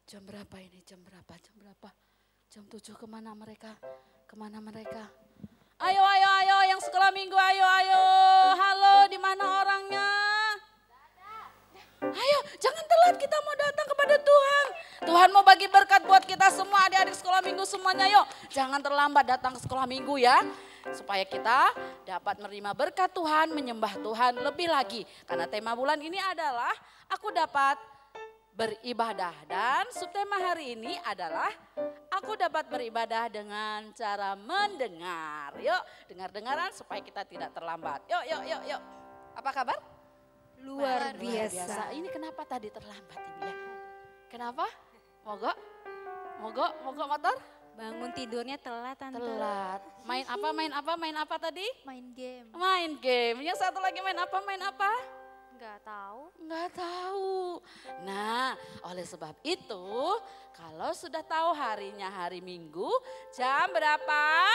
Jam berapa ini? Jam berapa? Jam berapa? Jam 7 kemana mereka? Kemana mereka? Ayo, ayo, ayo yang sekolah minggu, ayo, ayo. Halo, di mana orangnya? Ayo, jangan telat, kita mau datang kepada Tuhan. Tuhan mau bagi berkat buat kita semua, adik-adik sekolah minggu semuanya, yuk. Jangan terlambat datang ke sekolah minggu ya. Supaya kita dapat menerima berkat Tuhan, menyembah Tuhan lebih lagi. Karena tema bulan ini adalah aku dapat beribadah. Dan subtema hari ini adalah aku dapat beribadah dengan cara mendengar. Yuk, dengar-dengaran supaya kita tidak terlambat. Yuk, yuk, yuk, yuk. Apa kabar? Luar biasa. Ini kenapa tadi terlambat ini ya? Kenapa? Mogok? Mogok? Mogok motor? Bangun tidurnya telat Tante. Telat. Main apa? Main apa? Main apa tadi? Main game. Main game. Yang satu lagi main apa? Main apa? Enggak tahu. Nggak tahu. Nah, oleh sebab itu, kalau sudah tahu harinya hari Minggu, jam berapa?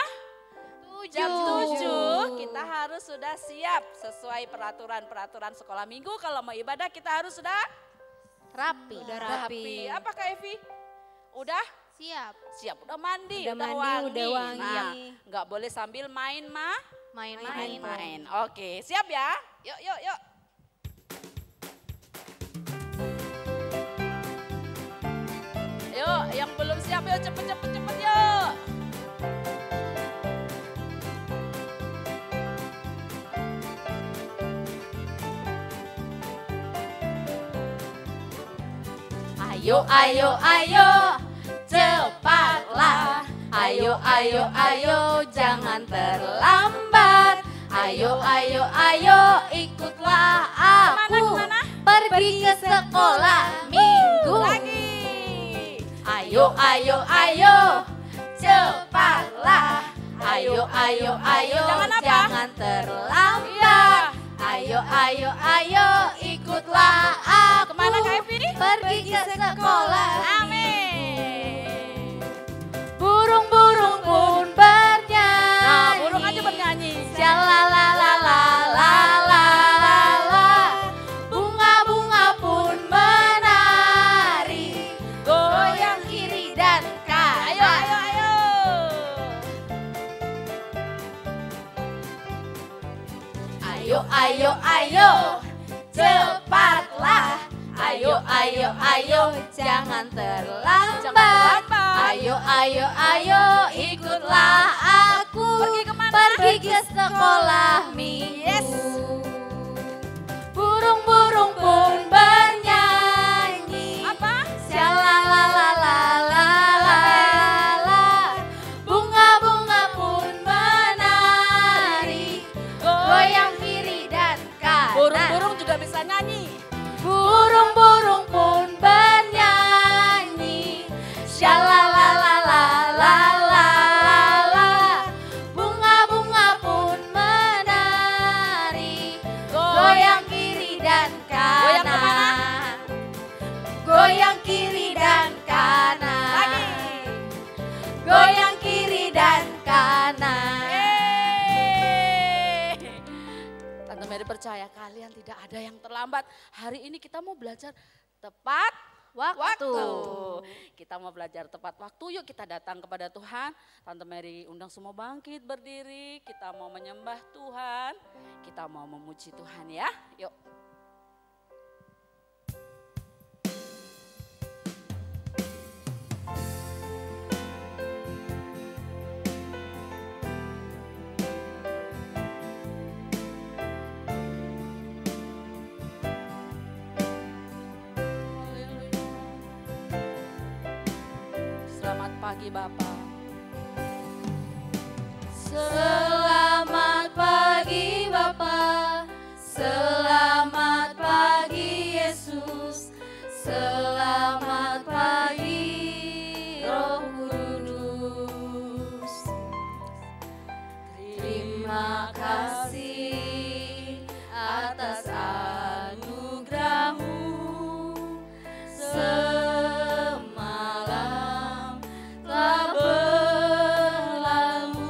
Jam 7 kita harus sudah siap sesuai peraturan-peraturan sekolah minggu. Kalau mau ibadah kita harus sudah Rapi. Udah rapi. Apa Kak Evi? Udah? Siap. Siap, udah mandi, Udah mandi, wangi. udah wangi. Nah, nggak boleh sambil main Main-main. main. Oke, siap ya? Yuk, yuk, yuk. Yuk, yang belum siap yuk cepet yuk. Ayo, ayo, ayo, cepatlah. Ayo, ayo, ayo, jangan terlambat. Ayo, ayo, ayo, ikutlah aku. Pergi ke sekolah minggu. Lagi. Ayo, ayo, ayo, cepatlah. Ayo, ayo, ayo, jangan terlambat. Ayo, ayo, ayo, ikutlah aku. Kemana Kak Evi? Pergi ke sekolah. Amin. Burung-burung pun bernyanyi. Nah, burung aja bernyanyi. Shalalalalalalalala. Bunga-bunga pun menari. Goyang kiri dan kanan. Ayo, ayo, ayo. Ayo, ayo, ayo, cepatlah. Ayo, ayo, ayo, jangan terlambat. Ayo, ayo, ayo, ikutlah aku. Pergi kemana? Pergi ke sekolah minggu. Burung-burung pun bernyanyi. Apa? Shalalalalalalalala. Bunga-bunga pun menari. Goyang kiri dan kanan. Burung-burung juga bisa nyanyi. Burung-burung pun bernyanyi. Shalalalalalalalala. Bunga-bunga pun menari. Goyang kiri dan kanan. Goyang kiri dan kanan. Goyang kiri dan kanan. Tante Mary percaya kalian tidak ada yang terlambat. Hari ini kita mau belajar tepat waktu. Kita mau belajar tepat waktu, yuk kita datang kepada Tuhan. Tante Mary undang semua bangkit berdiri, kita mau menyembah Tuhan. Kita mau memuji Tuhan ya, yuk. Selamat pagi Bapak. Selamat pagi Bapak. Selamat pagi Yesus. Selamat pagi Roh Kudus. Terima kasih atas anugerah-Mu. Semalam telah berlalu.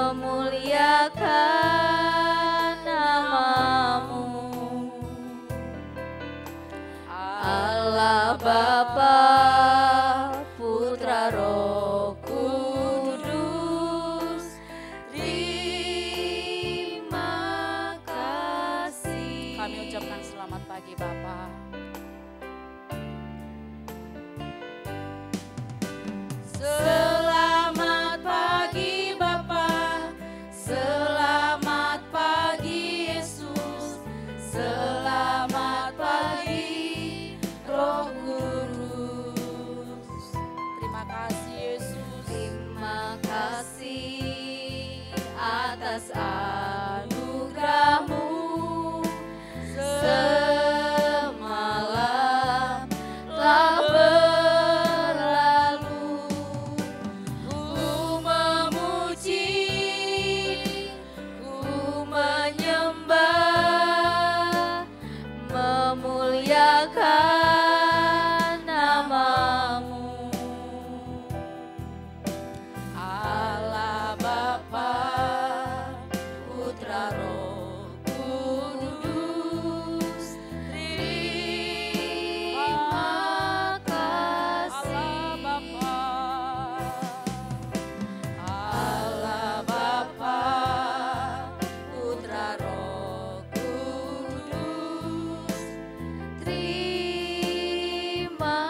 memuliakan namamu. Allah Bapa, Putra, Roh Kudus, terima kasih. Kami ucapkan selamat pagi Bapa. Selamat pagi Bapa, selamat pagi Yesus, selamat pagi Roh Kudus. Terima kasih Yesus. Terima kasih atas anugerah-Mu. Semalam telah berlalu, ku memuji, ku menyembah, memuliakan namamu. Allah Bapa, Putra, Roh Kudus, terima kasih. Allah Bapa, Putra, Roh Kudus, terima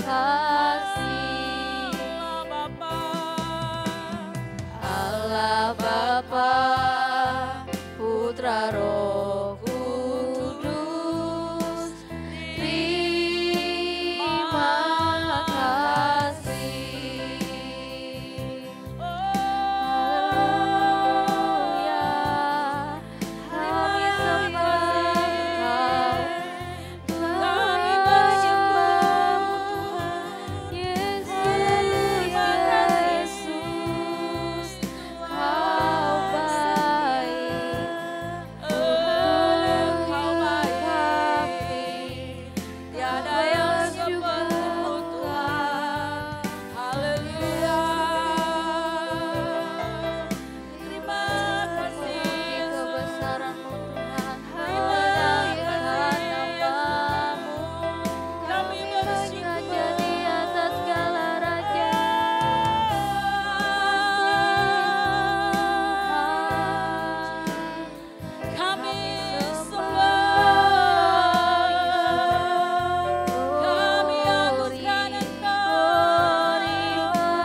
kasih. Allah Bapa, Putra, Roh Kudus, terima kasih. Haleluya, kami sembah Engkau, kami bersyukur Yesus, Yesus, Kau baik, Engkau baik, tiada yang seperti-Mu Tuhan. Haleluya. Terima kasih kebesaran-Mu Tuhan, memuliakan nama-Mu. Kami bersyukur di atas segala raja. Kami sembah, kami agungkan Engkau,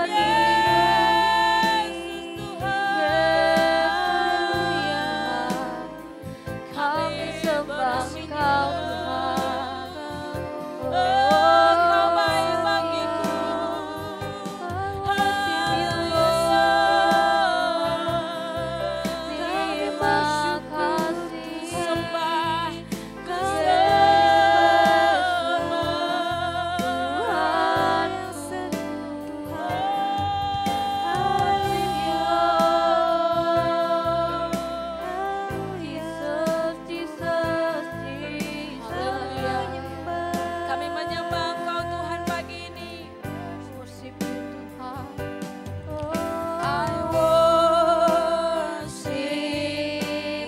Yesus Tuhan. Kami sembah Engkau Tuhan. Kau baik bagiku. Terima kasih. Sembah, kami menyembah Engkau Tuhan pagi ini. I worship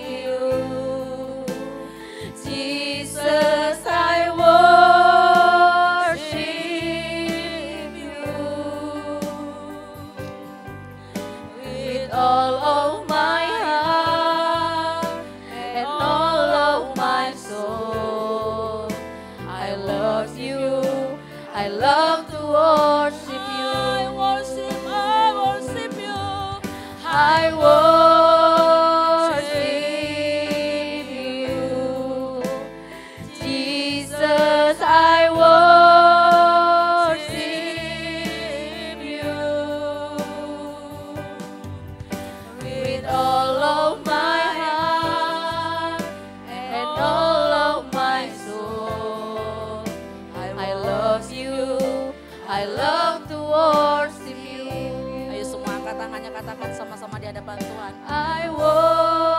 you, Jesus. I worship you with all of my heart and all of my soul. I love you. I love to worship you. I worship you. I worship you, Jesus. I worship you with all of my heart and all of my soul. I love you. I love to worship you. Ayo semua angkat tangannya, katakan sama-sama di hadapan Tuhan. I worship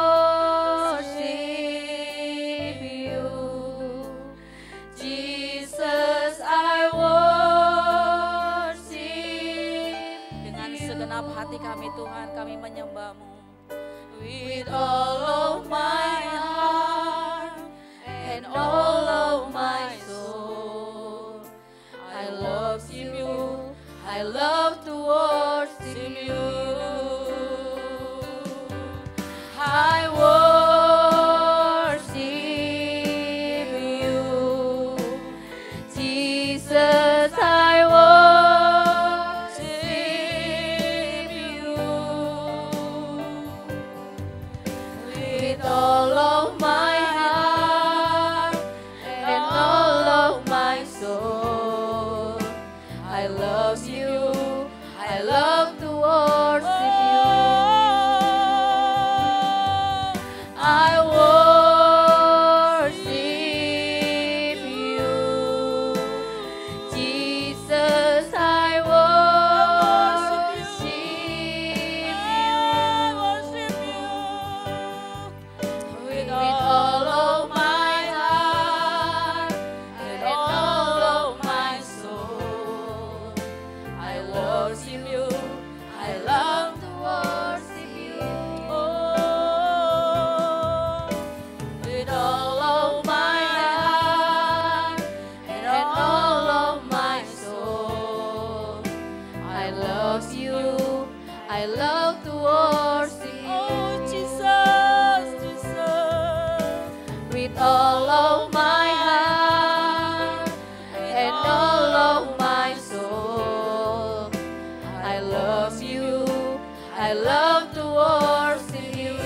you, Jesus. I worship. Dengan segenap hati kami Tuhan, kami menyembah-Mu. with all of my heart and all of my soul. I love you, I love to worship you. I worship you, Jesus. I worship you with all of my heart and all of my soul. I love you, I love to worship you. I worship you, Jesus. I worship you with all of my heart and all of my soul. I worship you, I love to worship you. With all of my heart and all of my soul. I love you, I love to worship you. Oh, Jesus, Jesus. With all of my heart and all of my soul. I love you, I love to worship you.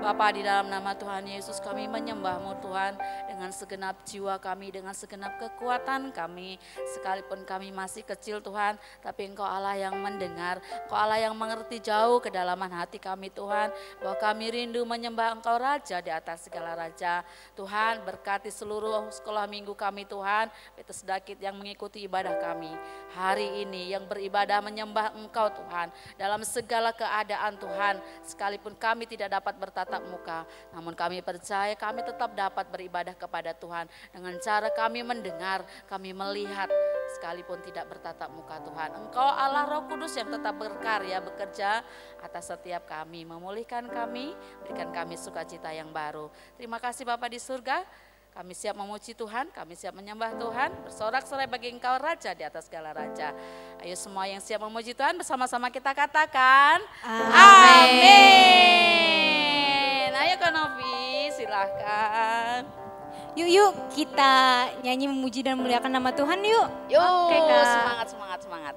Bapa, di dalam nama Tuhan Yesus kami menyembah-Mu Tuhan dengan segenap jiwa kami, dengan segenap kekuatan kami. Sekalipun kami masih kecil Tuhan, tapi Engkau Allah yang mendengar, Engkau Allah yang mengerti jauh kedalaman hati kami Tuhan. Bahwa kami rindu menyembah Engkau Raja di atas segala Raja. Tuhan berkati seluruh sekolah minggu kami Tuhan, Petrus Dakit yang mengikuti ibadah kami. Hari ini yang beribadah menyembah Engkau Tuhan, dalam segala keadaan Tuhan, sekalipun kami tidak dapat bertatap muka, namun kami percaya kami tetap dapat beribadah kepada Tuhan dengan cara kami mendengar, kami melihat, sekalipun tidak bertatap muka Tuhan. Engkau Allah Roh Kudus yang tetap berkarya, bekerja atas setiap kami, memulihkan kami, berikan kami sukacita yang baru. Terima kasih Bapa di surga. Kami siap memuji Tuhan, kami siap menyembah Tuhan, bersorak-sorai bagi Engkau Raja di atas segala Raja. Ayo semua yang siap memuji Tuhan bersama-sama kita katakan amin. Ayo Kak Novi, silahkan. Yuk kita nyanyi memuji dan memuliakan nama Tuhan yuk. Yuk, Oke, Kak. semangat.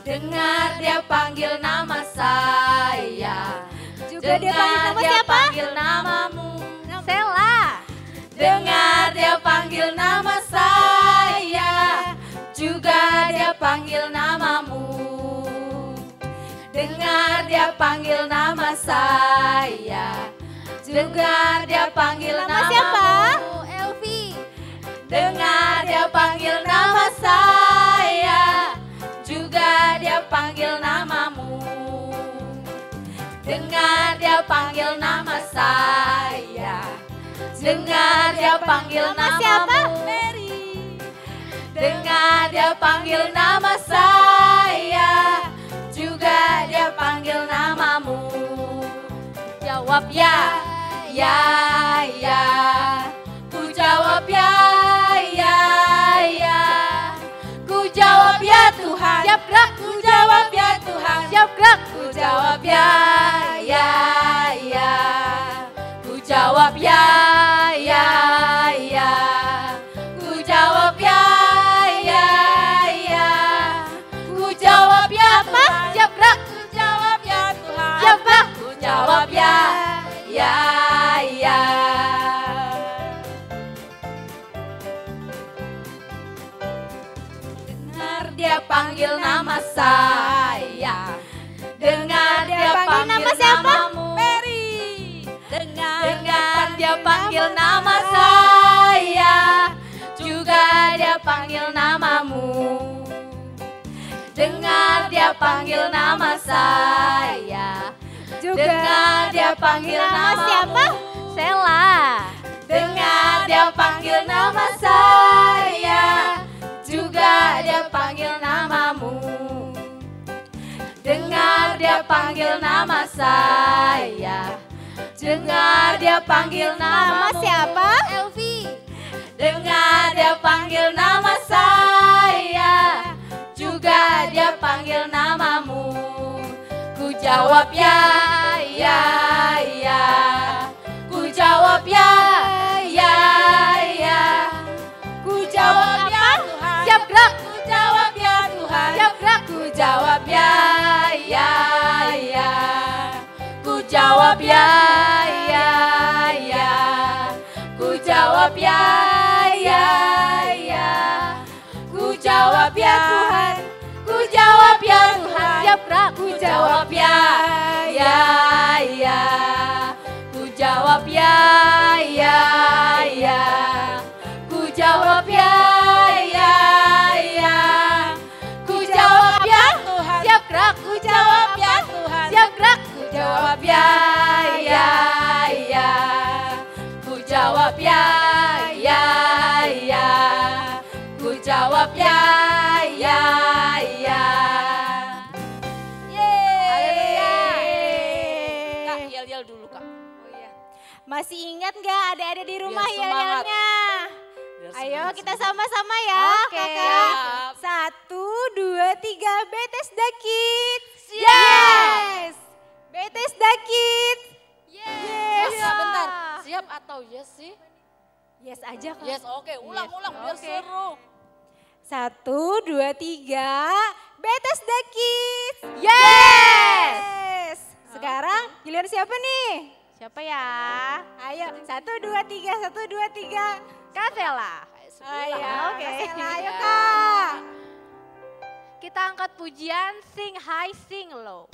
Dengar dia panggil nama saya. Juga dia panggil nama dia siapa? panggil namamu. Sela. Dengar dia panggil nama saya. Juga dia panggil namamu. Dengar dia panggil nama saya. Juga dia panggil Nama namamu. siapa? Elvi. Dengar dia panggil nama saya. Juga dia panggil namamu. Dengar dia panggil nama saya. Dengar dia panggil Nama siapa? Mary. Dengar dia panggil nama saya. Juga dia panggil namamu. Jawab ya, ya, ya. Ku jawab ya, ya, ya. Ku jawab ya Tuhan. Siap gerak. Ku jawab ya Tuhan. Siap gerak. Ku jawab ya, ya, ya. Ku jawab ya, ya, ya. Ku jawab ya, ya, ya. Ku jawab ya Tuhan. Siap gerak. Ku jawab ya Tuhan. Siap gerak. Ku jawab ya, ya, ya. Dengar dia panggil nama saya. Dengar dia panggil nama siapa? namamu. Mary. Dengar dia panggil nama saya, juga dia panggil namamu. Dengar dia panggil nama saya, dengar dia panggil nama siapa? Sela. Dengar dia panggil nama saya, juga dia panggil namamu. Dengar dia panggil nama saya, dengar dia panggil nama siapa? Elvi. Dengar dia panggil nama saya, juga dia panggil namamu. Ku jawab ya, ya, ya. Ku jawab ya, ya, ya. Ku jawab ya Tuhan. Siap gerak. Ku jawab ya Tuhan. Siap gerak. Ku jawab ya, ya, ya. Ku jawab ya, ya, ya. Ku jawab ya, ya, ya. Ku jawab ya Tuhan. Ku jawab ya Tuhan. Siap gerak. Ku jawab ya, ya, ya. Ku jawab ya, ya, ya. Ku jawab ya, ya, ya. Ku jawab ya Tuhan. Siap gerak. Ku jawab ya Tuhan. Siap gerak. Ku jawab ya, ya, ya. Ku jawab ya, ya, ya. Ku jawab ya, ya, ya. Yeay. Kak, yel-yel dulu Kak. Oh iya. Masih ingat nggak adik-adik di rumah Biar semangat. yel-yelnya? Biar Ayo semangat kita semua. sama-sama ya Oke. kakak. 1, 2, 3, Bethesda Kids. Siap. Yes. Bethesda Kids. Yes. Bentar, siap atau yes sih? Yes aja kak. Yes, oke. Ulang-ulang biar Oke. seru. 1, 2, 3, Bethesda Kids. Yes. Sekarang giliran siapa nih? Siapa ya? Ayo, 1, 2, 3, 1, 2, 3. Kak Sela. Ayo, Oke. Ayo kak. Kita angkat pujian sing high sing low.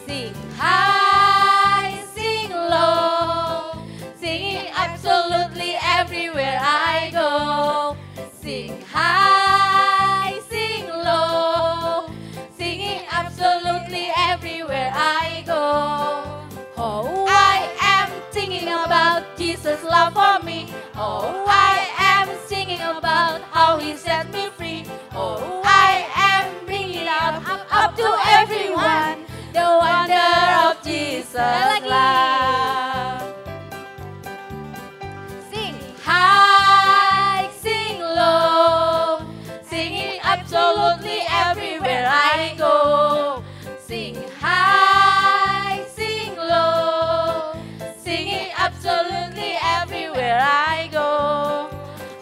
Sing high, sing low, singing absolutely everywhere I go. Sing high, sing low, singing absolutely everywhere I go. Oh, I am thinking about Jesus' love for me. Oh, I am singing about how He set me free. Oh, I am bringing up to everyone the wonder of Jesus' love. Sing high, sing low, singing absolutely everywhere I go. Sing high, sing low, singing absolutely everywhere I go.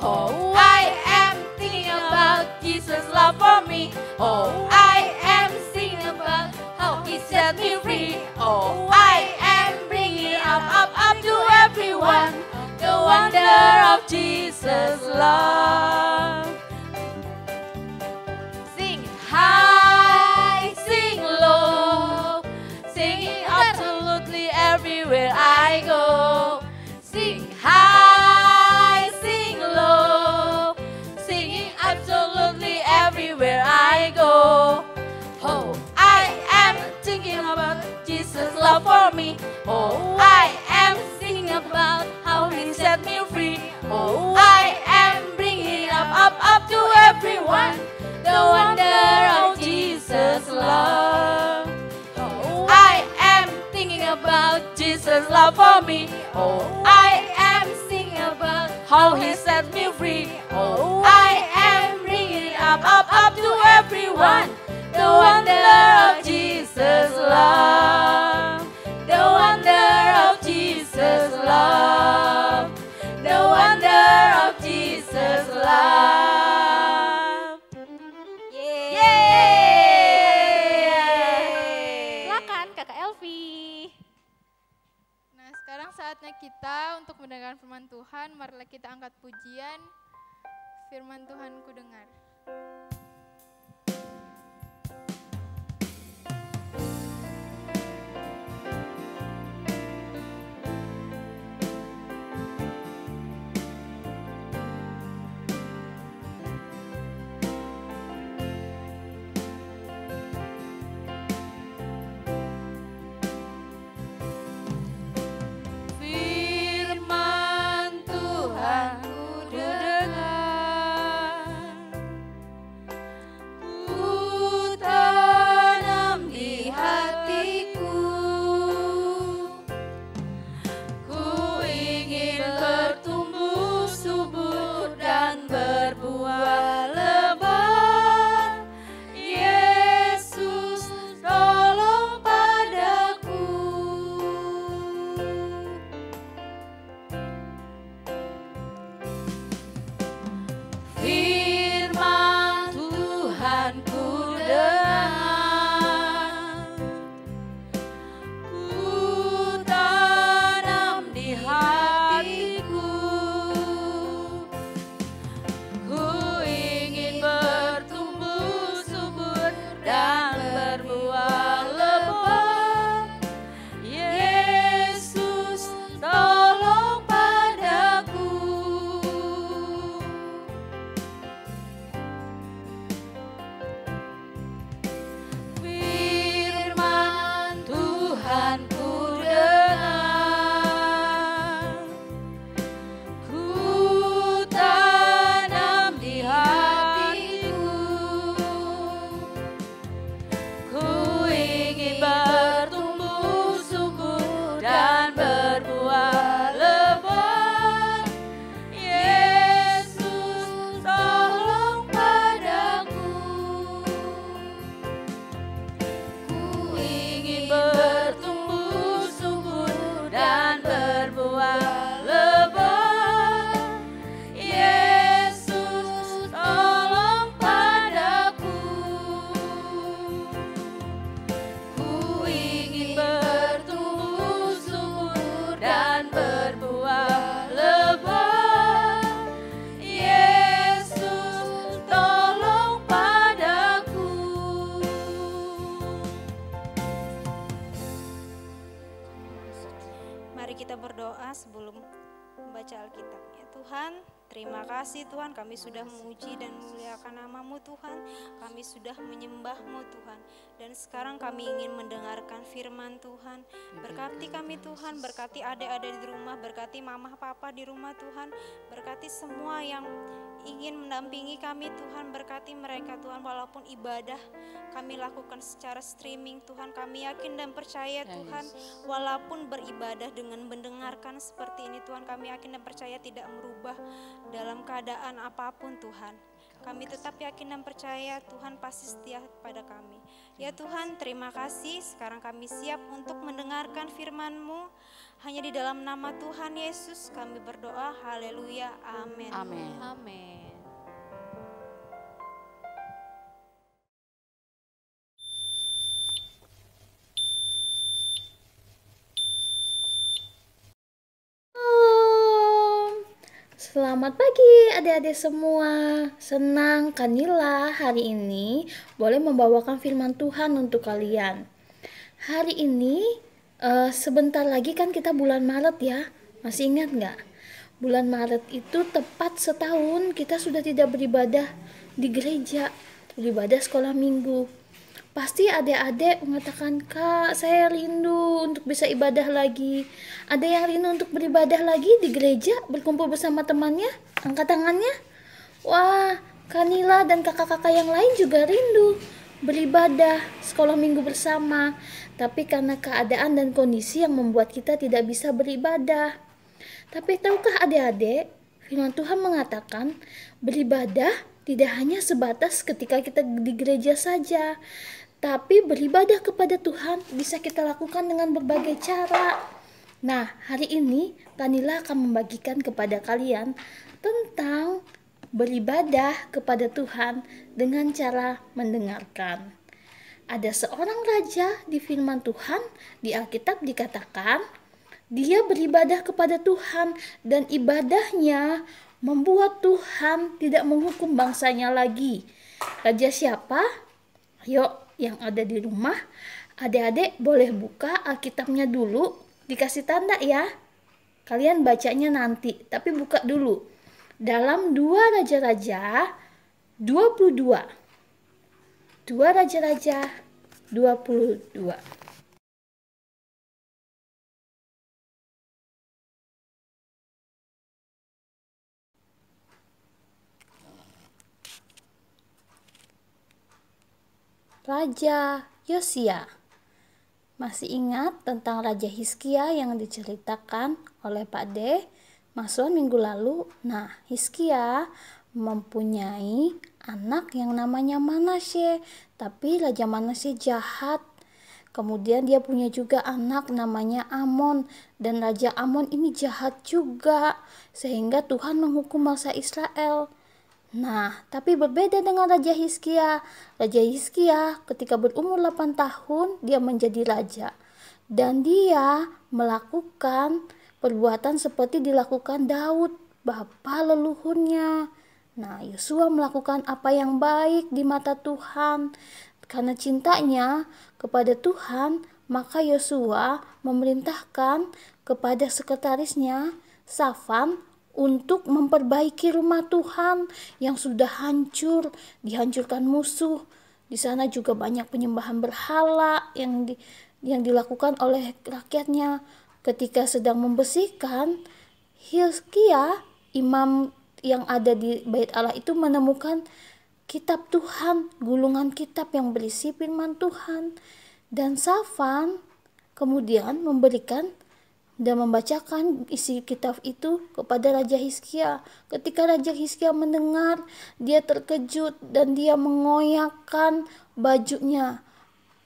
Oh, I am thinking about Jesus' love for me. Oh, I am singing about how He set me free. Oh, I am bringing up to everyone the wonder of Jesus' love. Sing high, sing low, singing absolutely everywhere I go. Sing high, sing low, singing absolutely everywhere I go. Oh, I am thinking about Jesus' love for me. Oh, I am singing about how He set me free. Oh, I am bringing up to everyone the wonder of Jesus' love. Oh, I am thinking about Jesus' love for me. Oh, I am singing about how He set me free. Oh, I am bringing up to everyone the wonder of Jesus' love. The wonder of Jesus' love. The wonder of Jesus' love. Yeay. Silakan Kakak Elvi. saatnya kita untuk mendengar firman Tuhan. Marilah kita angkat pujian. Firman Tuhan ku dengar. Sebelum membaca Alkitab. Ya Tuhan, terima kasih Tuhan, kami sudah memuji dan memuliakan nama-Mu Tuhan, kami sudah menyembah-Mu Tuhan, dan sekarang kami ingin mendengarkan firman Tuhan. Berkati kami Tuhan, berkati adik-adik di rumah, berkati mama papa di rumah Tuhan, berkati semua yang ingin mendampingi kami Tuhan, berkati mereka Tuhan, walaupun ibadah kami lakukan secara streaming Tuhan, kami yakin dan percaya Tuhan, walaupun beribadah dengan mendengarkan seperti ini Tuhan, kami yakin dan percaya tidak merubah dalam keadaan apapun Tuhan. Kami tetap yakin dan percaya Tuhan pasti setia pada kami. Ya Tuhan, terima kasih, sekarang kami siap untuk mendengarkan firman-Mu. Hanya di dalam nama Tuhan Yesus kami berdoa, haleluya, amin. Amin. Amin. Selamat pagi adik-adik semua. Senang Kanila hari ini boleh membawakan firman Tuhan untuk kalian. Hari ini sebentar lagi kan kita bulan Maret ya. Masih ingat nggak? Bulan Maret itu tepat setahun kita sudah tidak beribadah di gereja, beribadah sekolah minggu. Pasti adik-adik mengatakan, Kak, saya rindu untuk bisa ibadah lagi. Ada yang rindu untuk beribadah lagi di gereja, berkumpul bersama temannya? Angkat tangannya. Wah, Kanila dan kakak-kakak yang lain juga rindu beribadah, sekolah minggu bersama. Tapi karena keadaan dan kondisi yang membuat kita tidak bisa beribadah. Tapi tahukah adik-adik, firman Tuhan mengatakan beribadah tidak hanya sebatas ketika kita di gereja saja, tapi beribadah kepada Tuhan bisa kita lakukan dengan berbagai cara. Nah, hari ini Kanila akan membagikan kepada kalian tentang beribadah kepada Tuhan dengan cara mendengarkan. Ada seorang raja di firman Tuhan di Alkitab dikatakan, dia beribadah kepada Tuhan dan ibadahnya membuat Tuhan tidak menghukum bangsanya lagi. Raja siapa? Ayo yang ada di rumah, adik-adik boleh buka Alkitabnya dulu, dikasih tanda ya. Kalian bacanya nanti, tapi buka dulu. Dalam 2 Raja-Raja 22. 2 Raja-Raja 22. Raja Yosia. Masih ingat tentang Raja Hizkia yang diceritakan oleh Pak D Maswan minggu lalu? Nah, Hizkia mempunyai anak yang namanya Manasye, tapi Raja Manasye jahat. Kemudian dia punya juga anak namanya Amon, dan Raja Amon ini jahat juga, sehingga Tuhan menghukum bangsa Israel. Nah, tapi berbeda dengan Raja Hizkia. Raja Hizkia ketika berumur 8 tahun dia menjadi raja. Dan dia melakukan perbuatan seperti dilakukan Daud, bapa leluhurnya. Nah, Yosua melakukan apa yang baik di mata Tuhan. Karena cintanya kepada Tuhan, maka Yosua memerintahkan kepada sekretarisnya, Safan, untuk memperbaiki rumah Tuhan yang sudah hancur, dihancurkan musuh. Di sana juga banyak penyembahan berhala yang dilakukan oleh rakyatnya. Ketika sedang membersihkan, Hizkia, imam yang ada di Bait Allah itu menemukan kitab Tuhan, gulungan kitab yang berisi firman Tuhan. Dan Safan kemudian memberikan dan membacakan isi kitab itu kepada Raja Hizkia. Ketika Raja Hizkia mendengar, dia terkejut dan dia mengoyakkan bajunya.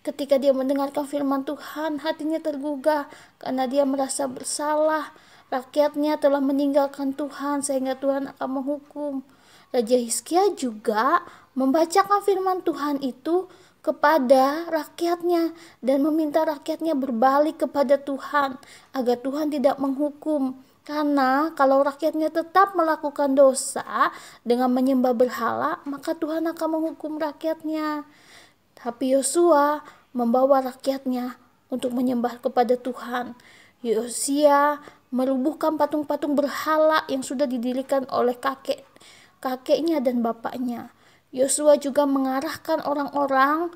Ketika dia mendengarkan firman Tuhan, hatinya tergugah karena dia merasa bersalah. Rakyatnya telah meninggalkan Tuhan sehingga Tuhan akan menghukum. Raja Hizkia juga membacakan firman Tuhan itu kepada rakyatnya dan meminta rakyatnya berbalik kepada Tuhan agar Tuhan tidak menghukum. Karena kalau rakyatnya tetap melakukan dosa dengan menyembah berhala, maka Tuhan akan menghukum rakyatnya. Tapi Yosua membawa rakyatnya untuk menyembah kepada Tuhan. Yosia merubuhkan patung-patung berhala yang sudah didirikan oleh kakeknya dan bapaknya. Yosua juga mengarahkan orang-orang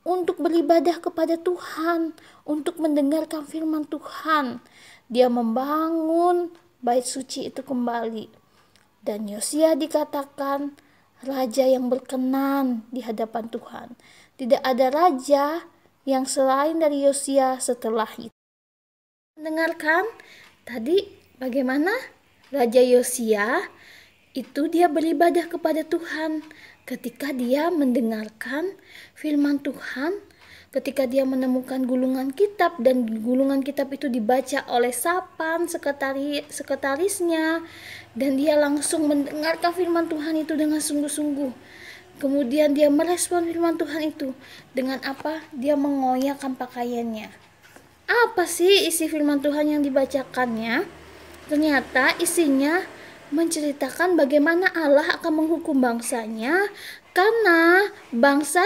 untuk beribadah kepada Tuhan, untuk mendengarkan firman Tuhan. Dia membangun bait suci itu kembali. Dan Yosia dikatakan raja yang berkenan di hadapan Tuhan. Tidak ada raja yang selain dari Yosia setelah itu. Mendengarkan tadi bagaimana Raja Yosia itu dia beribadah kepada Tuhan ketika dia mendengarkan firman Tuhan, ketika dia menemukan gulungan kitab dan gulungan kitab itu dibaca oleh Safan, sekretarisnya, dan dia langsung mendengarkan firman Tuhan itu dengan sungguh-sungguh. Kemudian dia merespon firman Tuhan itu dengan apa? Dia mengoyakkan pakaiannya. Apa sih isi firman Tuhan yang dibacakannya? Ternyata isinya menceritakan bagaimana Allah akan menghukum bangsanya karena bangsa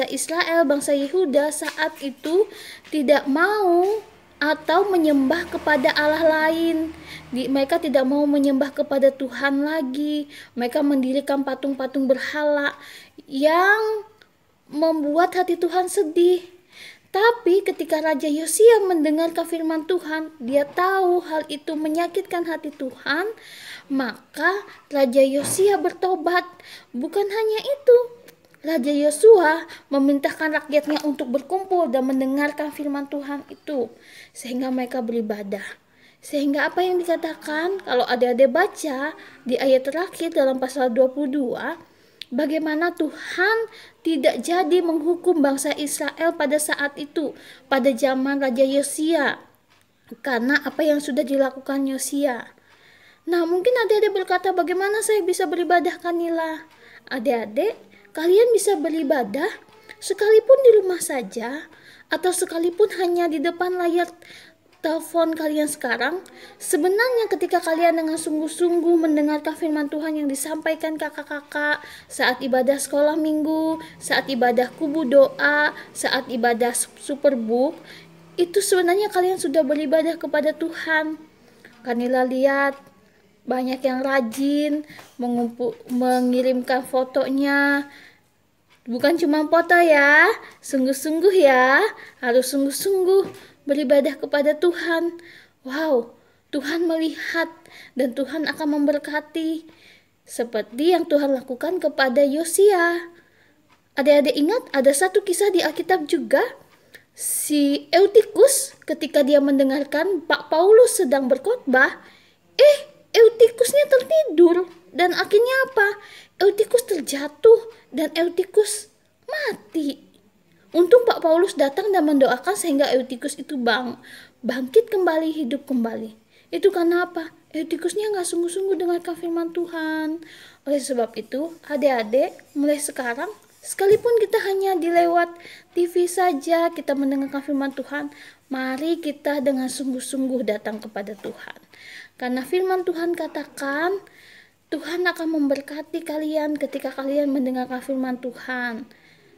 Israel, bangsa Yehuda saat itu tidak mau atau menyembah kepada Allah lain. Mereka tidak mau menyembah kepada Tuhan lagi. Mereka mendirikan patung-patung berhala yang membuat hati Tuhan sedih. Tapi ketika Raja Yosia mendengarkan firman Tuhan, dia tahu hal itu menyakitkan hati Tuhan, maka Raja Yosia bertobat. Bukan hanya itu, Raja Yosua memerintahkan rakyatnya untuk berkumpul dan mendengarkan firman Tuhan itu, sehingga mereka beribadah. Sehingga apa yang dikatakan, kalau adik-adik baca di ayat terakhir dalam pasal 22, bagaimana Tuhan tidak jadi menghukum bangsa Israel pada saat itu, pada zaman Raja Yosia, karena apa yang sudah dilakukan Yosia. Nah, mungkin adik-adik berkata, bagaimana saya bisa beribadah, Kanila? Adik-adik, kalian bisa beribadah sekalipun di rumah saja, atau sekalipun hanya di depan layar telepon kalian sekarang, sebenarnya ketika kalian dengan sungguh-sungguh mendengarkan firman Tuhan yang disampaikan kakak-kakak saat ibadah sekolah minggu, saat ibadah kubu doa, saat ibadah superbook, itu sebenarnya kalian sudah beribadah kepada Tuhan. Kanila lihat banyak yang rajin mengirimkan fotonya. Bukan cuma foto ya, sungguh-sungguh ya, harus sungguh-sungguh beribadah kepada Tuhan. Wow, Tuhan melihat dan Tuhan akan memberkati. Seperti yang Tuhan lakukan kepada Yosia. Adik-adik ingat ada satu kisah di Alkitab juga. Si Eutikus ketika dia mendengarkan Pak Paulus sedang berkhotbah, Eutikusnya tertidur. Dan akhirnya apa? Eutikus terjatuh dan Eutikus mati. Untung Pak Paulus datang dan mendoakan sehingga Eutikus itu bangkit kembali, hidup kembali. Itu karena apa? Eutikusnya nggak sungguh-sungguh dengarkan firman Tuhan. Oleh sebab itu, adik-adik mulai sekarang, sekalipun kita hanya dilewat TV saja kita mendengarkan firman Tuhan, mari kita dengan sungguh-sungguh datang kepada Tuhan. Karena firman Tuhan katakan, Tuhan akan memberkati kalian ketika kalian mendengarkan firman Tuhan.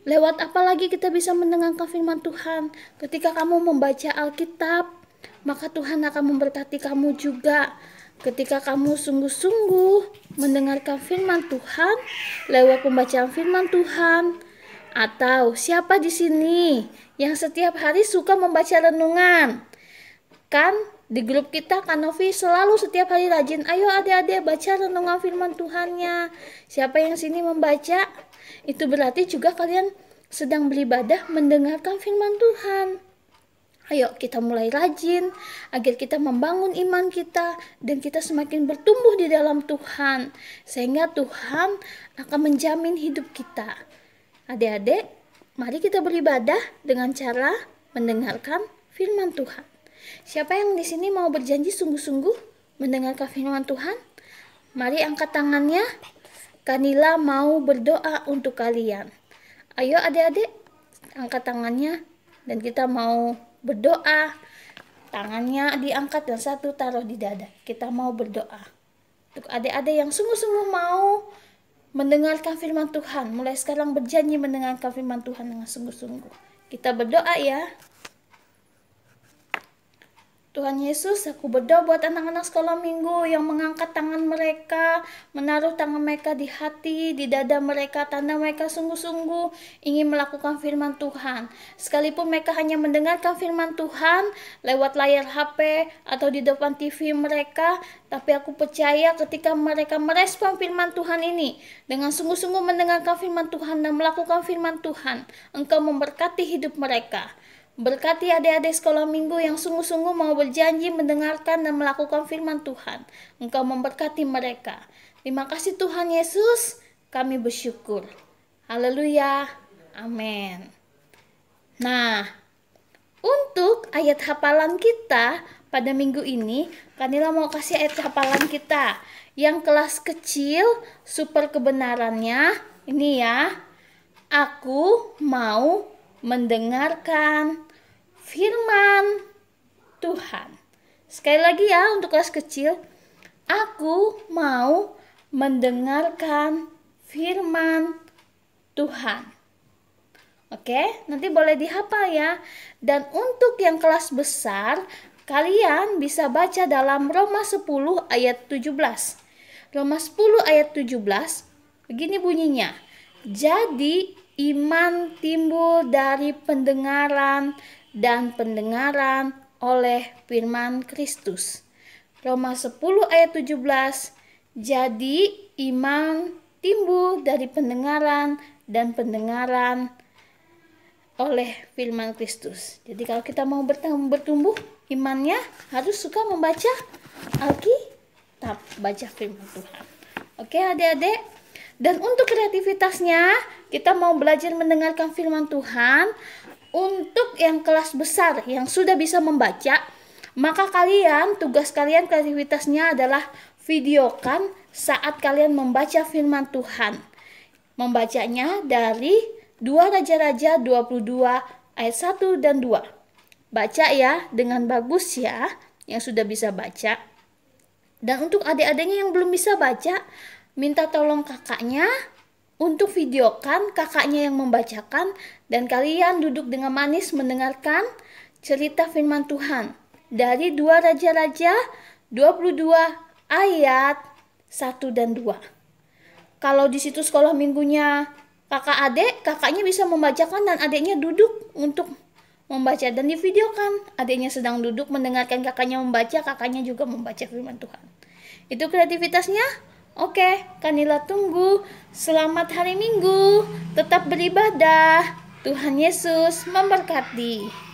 Lewat apa lagi kita bisa mendengarkan firman Tuhan? Ketika kamu membaca Alkitab, maka Tuhan akan memberkati kamu juga. Ketika kamu sungguh-sungguh mendengarkan firman Tuhan, lewat pembacaan firman Tuhan. Atau siapa di sini yang setiap hari suka membaca renungan? Kan di grup kita Kanovi selalu setiap hari rajin, ayo adik-adik baca renungan firman Tuhannya. Siapa yang sini membaca? Itu berarti juga kalian sedang beribadah mendengarkan firman Tuhan. Ayo kita mulai rajin agar kita membangun iman kita dan kita semakin bertumbuh di dalam Tuhan. Sehingga Tuhan akan menjamin hidup kita. Adik-adik, mari kita beribadah dengan cara mendengarkan firman Tuhan. Siapa yang di sini mau berjanji sungguh-sungguh mendengarkan firman Tuhan? Mari angkat tangannya. Kanila mau berdoa untuk kalian. Ayo adik-adik, angkat tangannya dan kita mau berdoa. Tangannya diangkat dan satu taruh di dada. Kita mau berdoa. Untuk adik-adik yang sungguh-sungguh mau mendengarkan firman Tuhan, mulai sekarang berjanji mendengarkan firman Tuhan dengan sungguh-sungguh. Kita berdoa ya. Tuhan Yesus, aku berdoa buat anak-anak sekolah minggu yang mengangkat tangan mereka, menaruh tangan mereka di hati, di dada mereka, tanda mereka sungguh-sungguh ingin melakukan firman Tuhan. Sekalipun mereka hanya mendengarkan firman Tuhan lewat layar HP atau di depan TV mereka, tapi aku percaya ketika mereka merespon firman Tuhan ini, dengan sungguh-sungguh mendengarkan firman Tuhan dan melakukan firman Tuhan, Engkau memberkati hidup mereka. Berkati adik-adik sekolah minggu yang sungguh-sungguh mau berjanji mendengarkan dan melakukan firman Tuhan. Engkau memberkati mereka. Terima kasih Tuhan Yesus, kami bersyukur. Haleluya. Amin. Nah, untuk ayat hafalan kita pada minggu ini, Kanila mau kasih ayat hafalan kita. Yang kelas kecil, super kebenarannya, ini ya. Aku mau mendengarkan firman Tuhan. Sekali lagi ya untuk kelas kecil. Aku mau mendengarkan firman Tuhan. Oke, nanti boleh dihafal ya. Dan untuk yang kelas besar, kalian bisa baca dalam Roma 10 ayat 17. Roma 10 ayat 17, begini bunyinya. Jadi iman timbul dari pendengaran dan pendengaran oleh firman Kristus. Roma 10 ayat 17. Jadi iman timbul dari pendengaran dan pendengaran oleh firman Kristus. Jadi kalau kita mau bertumbuh imannya harus suka membaca Alkitab, baca firman Tuhan. Oke adik-adik. Dan untuk kreativitasnya kita mau belajar mendengarkan firman Tuhan. Untuk yang kelas besar yang sudah bisa membaca, maka tugas kalian kreativitasnya adalah videokan saat kalian membaca firman Tuhan. Membacanya dari 2 Raja-Raja 22 ayat 1 dan 2. baca ya dengan bagus ya, yang sudah bisa baca. Dan untuk adik-adiknya yang belum bisa baca, minta tolong kakaknya untuk videokan kakaknya yang membacakan, dan kalian duduk dengan manis mendengarkan cerita firman Tuhan dari 2 Raja-Raja 22 ayat 1 dan 2. Kalau di situ sekolah minggunya kakak adik, kakaknya bisa membacakan dan adiknya duduk untuk membaca, dan divideokan. Adiknya sedang duduk mendengarkan kakaknya membaca, kakaknya juga membaca firman Tuhan. Itu kreativitasnya. Oke, Kanila tunggu. Selamat hari Minggu. Tetap beribadah. Tuhan Yesus memberkati.